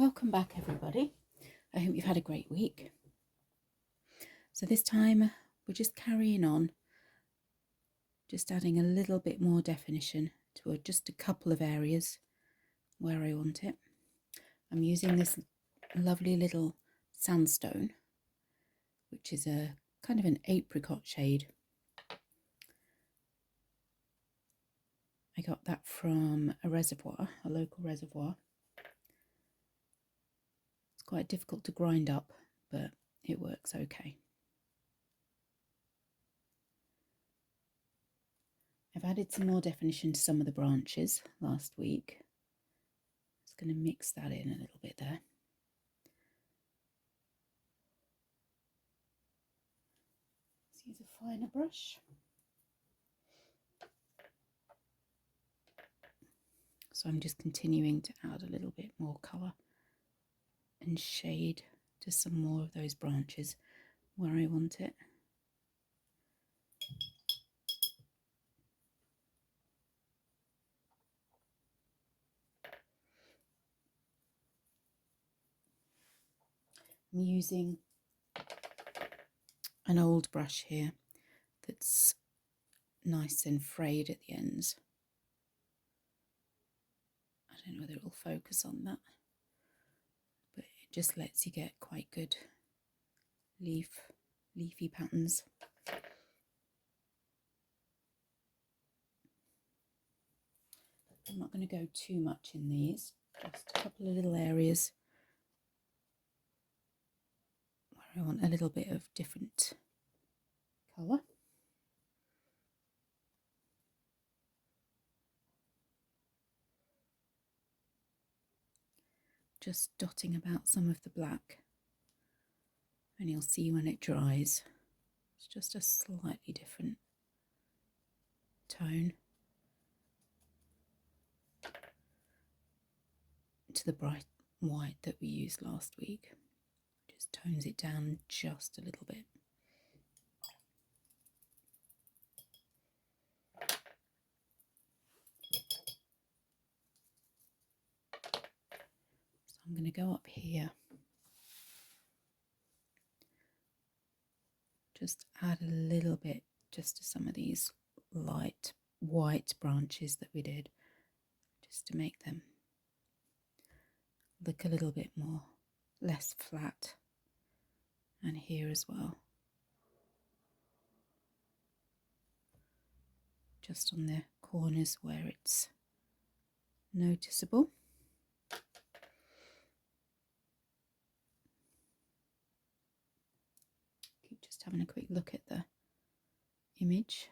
Welcome back, everybody. I hope you've had a great week. So this time we're just carrying on, just adding a little bit more definition to just a couple of areas where I want it. I'm using this lovely little sandstone, which is a kind of an apricot shade. I got that from a reservoir, a local reservoir. It's quite difficult to grind up, but it works okay. I've added some more definition to some of the branches last week. Just going to mix that in a little bit there. Let's use a finer brush. So I'm just continuing to add a little bit more colour and shade to some more of those branches where I want it. I'm using an old brush here that's nice and frayed at the ends. I don't know whether it will focus on that, but it just lets you get quite good leafy patterns. I'm not going to go too much in these, just a couple of little areas where I want a little bit of different colour. Just dotting about some of the black, and you'll see when it dries it's just a slightly different tone to the bright white that we used last week. Just tones it down just a little bit. So I'm going to go up here, just add a little bit just to some of these light white branches that we did, just to make them look a little bit more less flat, and here as well, just on the corners where it's noticeable. Keep just having a quick look at the image.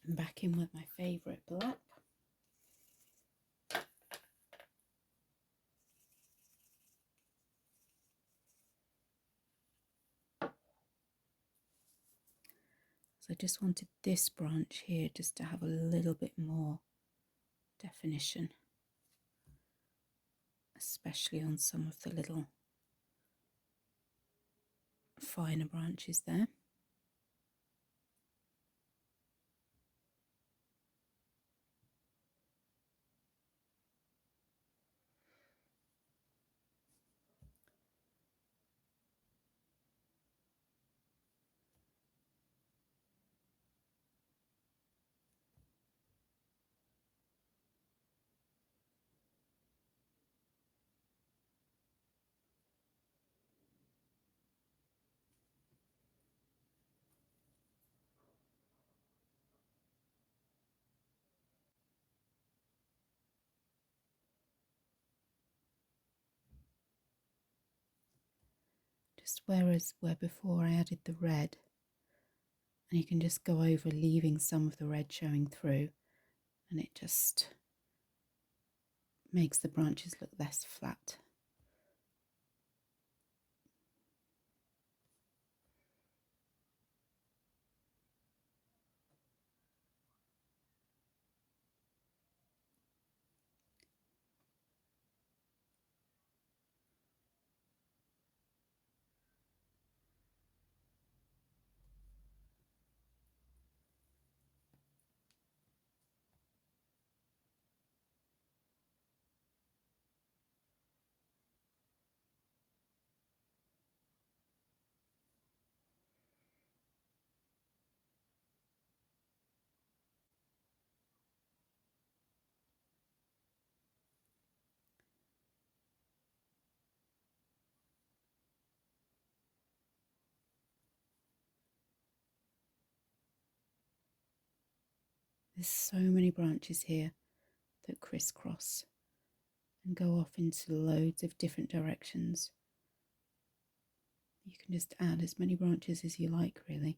I'm back in with my favourite black. So I just wanted this branch here just to have a little bit more definition, especially on some of the little finer branches there. Just where before I added the red, and you can just go over leaving some of the red showing through, and it just makes the branches look less flat. There's so many branches here that crisscross and go off into loads of different directions. You can just add as many branches as you like, really.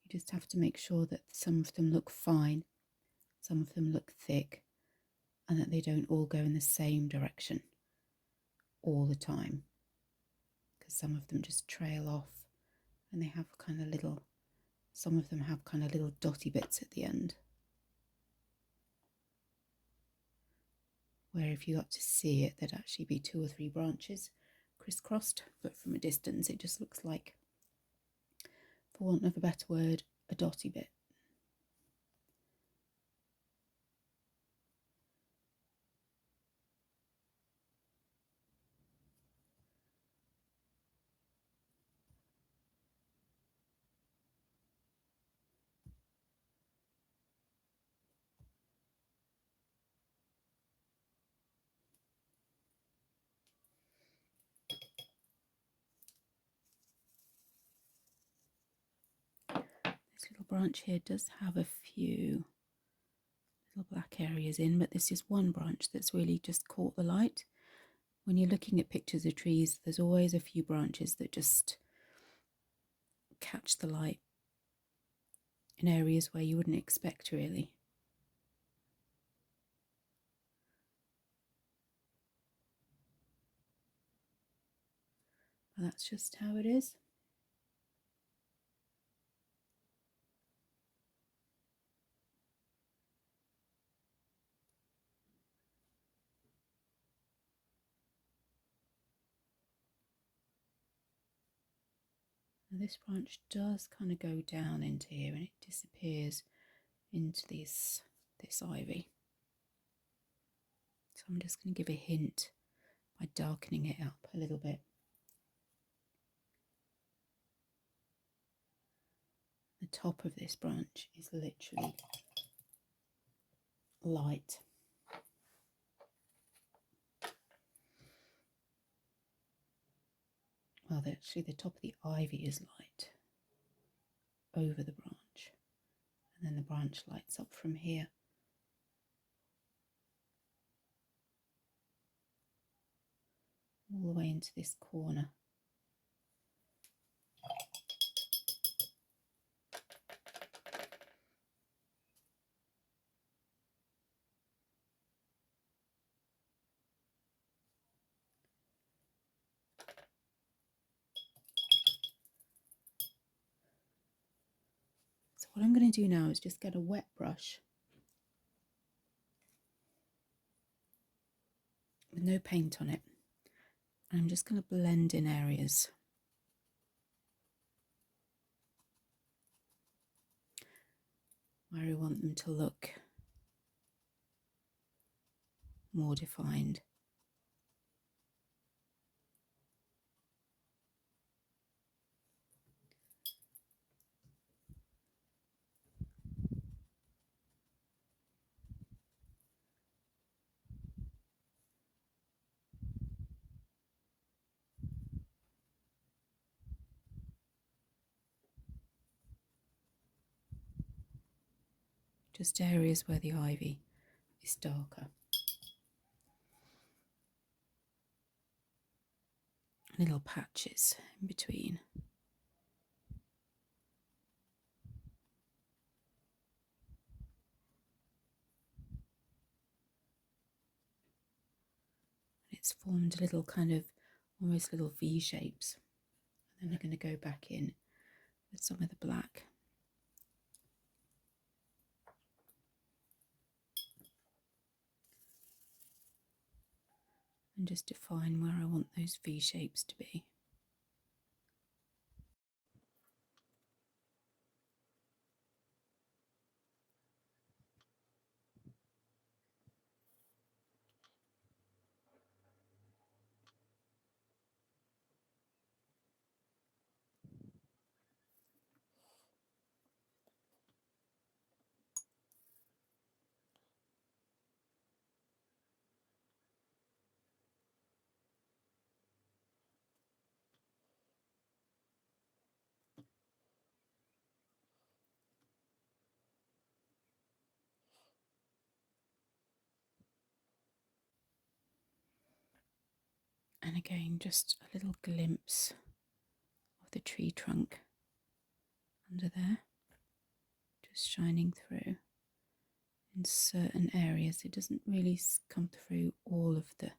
You just have to make sure that some of them look fine, some of them look thick, and that they don't all go in the same direction all the time, because some of them just trail off and they have kind of little, some of them have kind of little dotty bits at the end, where if you got to see it, there'd actually be 2 or 3 branches crisscrossed, but from a distance it just looks like, for want of a better word, a dotty bit. This little branch here does have a few little black areas in, but this is one branch that's really just caught the light. When you're looking at pictures of trees, there's always a few branches that just catch the light in areas where you wouldn't expect, really. But that's just how it is. Now this branch does kind of go down into here and it disappears into this ivy. So I'm just going to give a hint by darkening it up a little bit. The top of this branch is literally light. Well, actually the top of the ivy is light over the branch, and then the branch lights up from here. All the way into this corner. So what I'm going to do now is just get a wet brush with no paint on it, and I'm just going to blend in areas where I want them to look more defined. Just areas where the ivy is darker. Little patches in between. It's formed little kind of almost little V shapes. And then I'm going to go back in with some of the black. And just define where I want those V shapes to be. And again, just a little glimpse of the tree trunk under there, just shining through in certain areas. It doesn't really come through all of the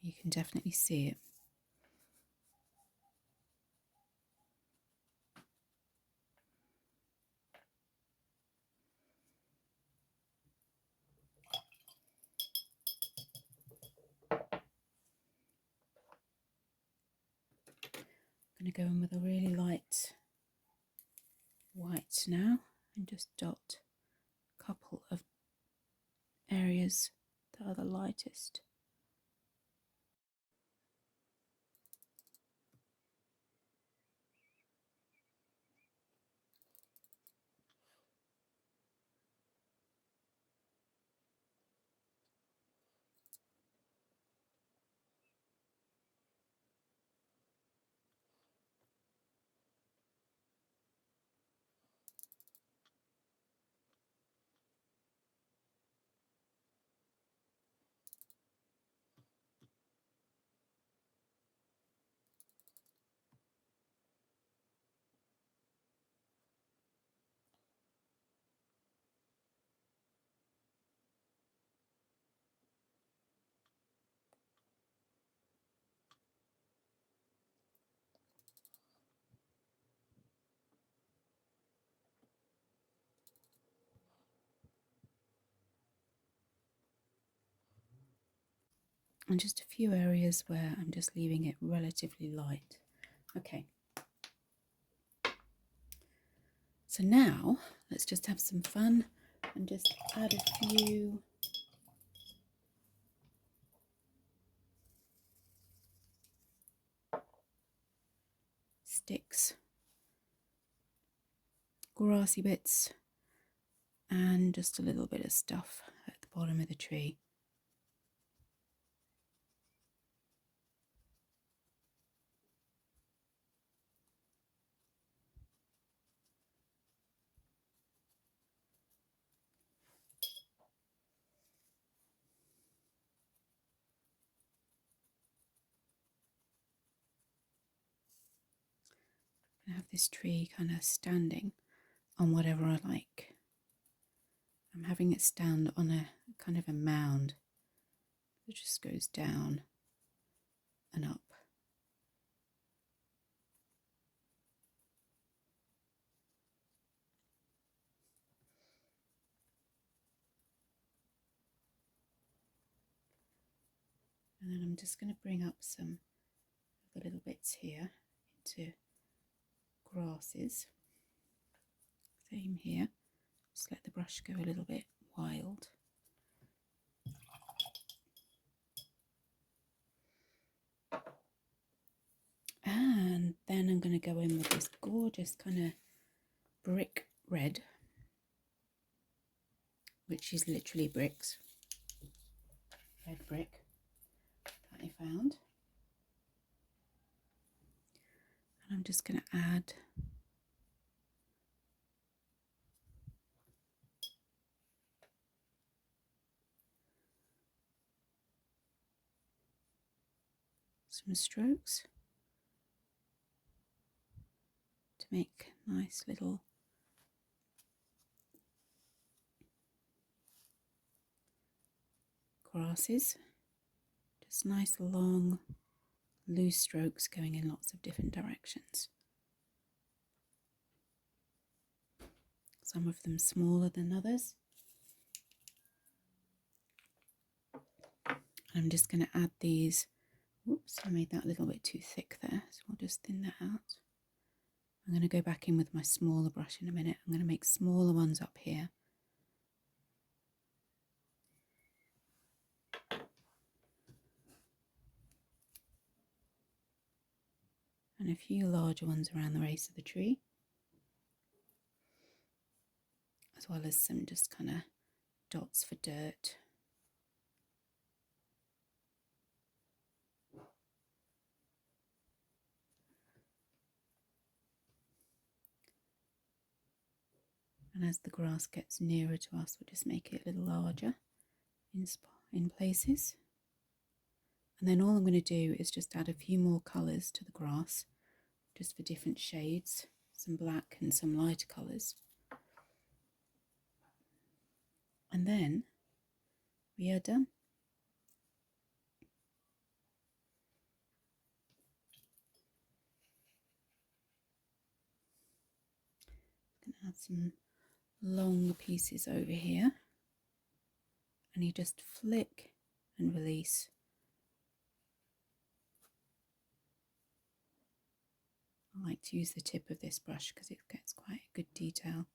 you can definitely see it. I'm going to go in with a really light white now and just dot a couple of areas that are the lightest. And just a few areas where I'm just leaving it relatively light. Okay. So now let's just have some fun and just add a few sticks, grassy bits, and just a little bit of stuff at the bottom of the tree. I have this tree kind of standing on whatever I like. I'm having it stand on a kind of a mound that just goes down and up. And then I'm just going to bring up some of the little bits here into grasses. Same here. Just let the brush go a little bit wild. And then I'm going to go in with this gorgeous kind of brick red, which is literally bricks. Red brick that I found. And I'm just going to add some strokes to make nice little grasses. Just nice long loose strokes going in lots of different directions. Some of them smaller than others. I'm just going to add these. Whoops, I made that a little bit too thick there, so I'll just thin that out. I'm going to go back in with my smaller brush in a minute. I'm going to make smaller ones up here. And a few larger ones around the base of the tree. As well as some just kind of dots for dirt. And as the grass gets nearer to us, we'll just make it a little larger in places. And then all I'm going to do is just add a few more colours to the grass, just for different shades, some black and some lighter colours. And then we are done. I'm going to add some long pieces over here, and you just flick and release. I like to use the tip of this brush because it gets quite a good detail.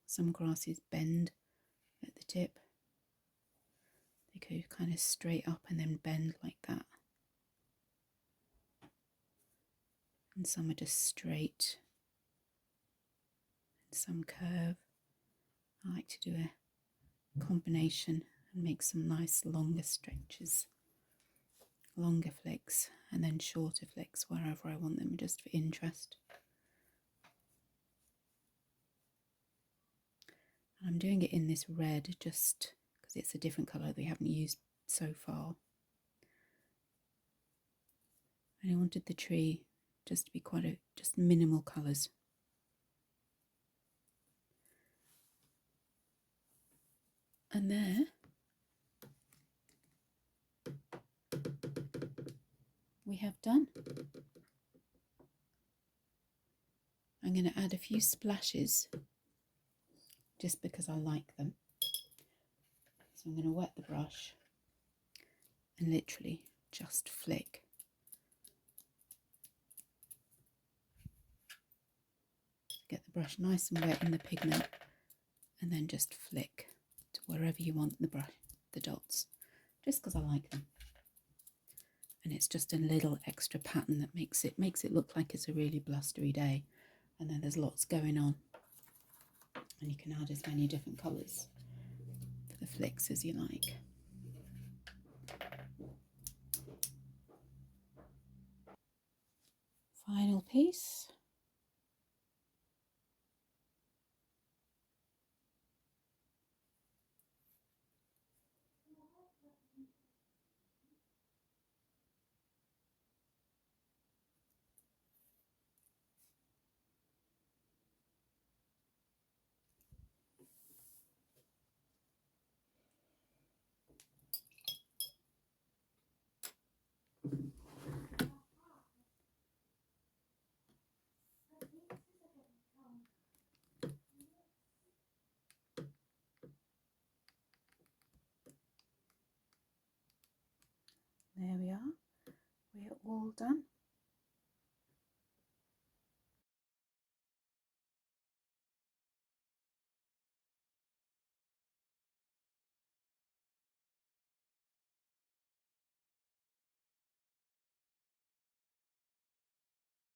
Some grasses bend at the tip. They go kind of straight up and then bend like that. And some are just straight, and some curve. I like to do a combination and make some nice longer stretches, longer flicks, and then shorter flicks wherever I want them, just for interest. And I'm doing it in this red just because it's a different colour that we haven't used so far. And I wanted the tree just to be just minimal colours. And there we have done. I'm going to add a few splashes just because I like them. So I'm going to wet the brush and literally just flick. Get the brush nice and wet in the pigment, and then just flick to wherever you want the dots, just because I like them. And it's just a little extra pattern that makes it look like it's a really blustery day, and then there's lots going on. And you can add as many different colours for the flicks as you like. Final piece. There we are. We're all done.